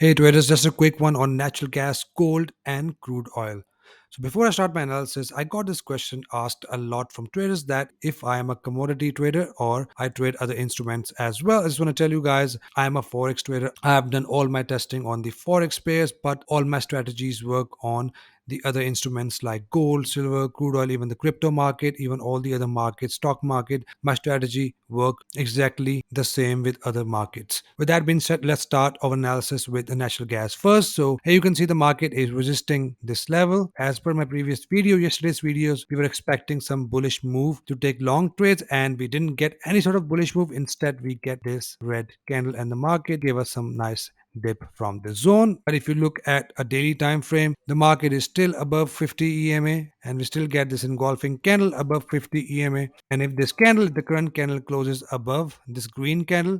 Hey traders, just a quick one on natural gas, gold, and crude oil. So before I start my analysis, I got this question asked a lot from traders that if I am a commodity trader or I trade other instruments as well. I just want to tell you guys, I am a forex trader. I have done all my testing on the forex pairs, but all my strategies work on the other instruments like gold, silver, crude oil, even the crypto market, even all the other markets, stock market. My strategy work exactly the same with other markets. With that being said, let's start our analysis with the natural gas first. So here you can see the market is resisting this level. As per my previous video, yesterday's videos, we were expecting some bullish move to take long trades and we didn't get any sort of bullish move. Instead, we get this red candle and the market gave us some nice dip from the zone. But if you look at a daily time frame, the market is still above 50 EMA and we still get this engulfing candle above 50 EMA. And if this candle, the current candle closes above this green candle,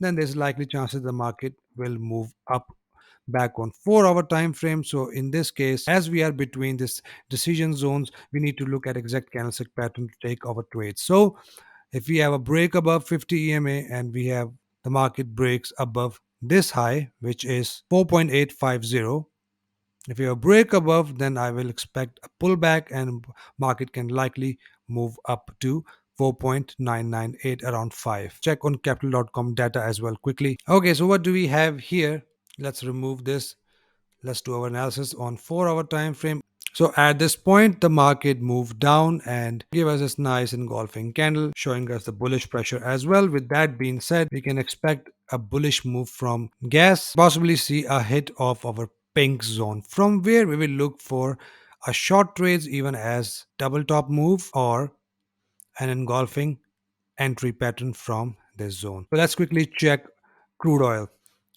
then there's likely chances the market will move up back on 4 hour time frame. So in this case, as we are between this decision zones, we need to look at exact candlestick pattern to take our trades. So if we have a break above 50 EMA and we have the market breaks above this high, which is 4.850, if you have a break above, then I will expect a pullback and market can likely move up to 4.998 around 5. Check on capital.com data as well quickly. Okay, so what do we have here? Let's remove this. Let's do our analysis on 4 hour time frame. So at this point, the market moved down and gave us this nice engulfing candle, showing us the bullish pressure as well. With that being said, we can expect a bullish move from gas, possibly see a hit of our pink zone, from where we will look for a short trades even as double top move or an engulfing entry pattern from this zone. So let's quickly check crude oil.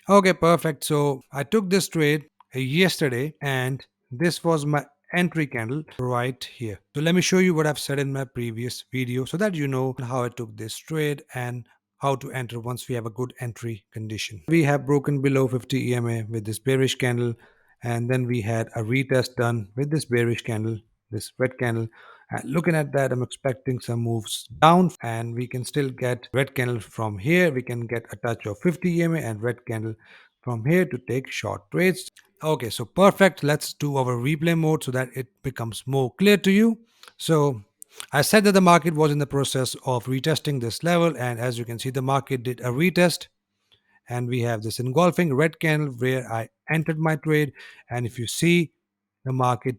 Okay, perfect. So I took this trade yesterday and this was my entry candle right here. So let me show you what I've said in my previous video so that you know how I took this trade and how to enter once we have a good entry condition. We have broken below 50 EMA with this bearish candle and then we had a retest done with this bearish candle, this red candle. Looking at that, I'm expecting some moves down and we can still get red candle from here. We can get a touch of 50 EMA and red candle from here to take short trades. Okay, so perfect. Let's do our replay mode so that it becomes more clear to you. So I said that the market was in the process of retesting this level, and as you can see, the market did a retest and we have this engulfing red candle where I entered my trade. And if you see, the market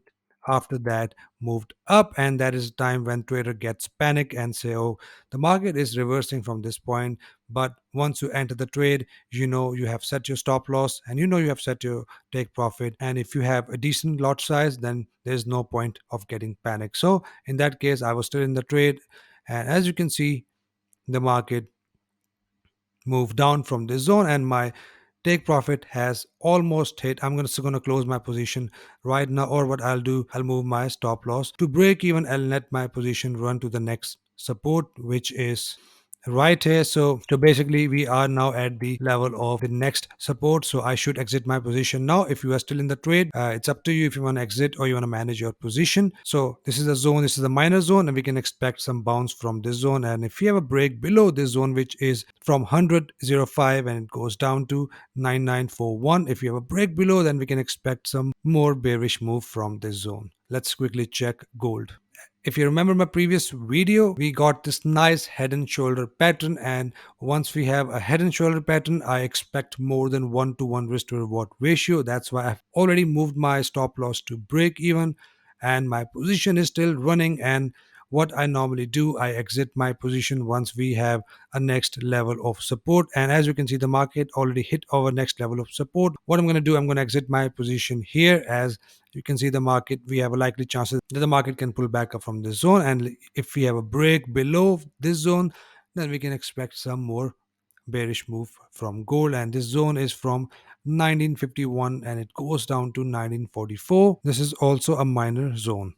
after that moved up, and that is time when trader gets panic and say, oh, the market is reversing from this point. But once you enter the trade, you know you have set your stop loss and you know you have set your take profit, and if you have a decent lot size, then there's no point of getting panic. So in that case, I was still in the trade, and as you can see, the market move down from this zone and my take profit has almost hit. I'm just going to close my position right now, or what I'll do, I'll move my stop loss to break even. I'll let my position run to the next support, which is right here. So basically we are now at the level of the next support, so I should exit my position now. If you are still in the trade, it's up to you if you want to exit or you want to manage your position. So this is a zone, this is a minor zone, and we can expect some bounce from this zone. And if you have a break below this zone, which is from 100.05 and it goes down to 9941, if you have a break below, then we can expect some more bearish move from this zone. Let's quickly check gold. If you remember my previous video, we got this nice head and shoulder pattern, and once we have a head and shoulder pattern, I expect more than 1-to-1 risk to reward ratio. That's why I've already moved my stop loss to break even and my position is still running. And what I normally do, I exit my position once we have a next level of support. And as you can see, the market already hit our next level of support. What I'm going to do, I'm going to exit my position here. As you can see, the market, we have a likely chances that the market can pull back up from this zone, and if we have a break below this zone, then we can expect some more bearish move from gold. And this zone is from 1951 and it goes down to 1944. This is also a minor zone.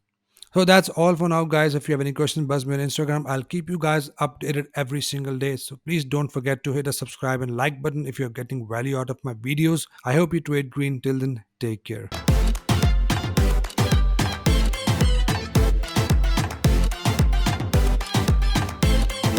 So that's all for now, guys. If you have any questions, buzz me on Instagram. I'll keep you guys updated every single day. So please don't forget to hit the subscribe and like button if you're getting value out of my videos. I hope you trade green. Till then, take care.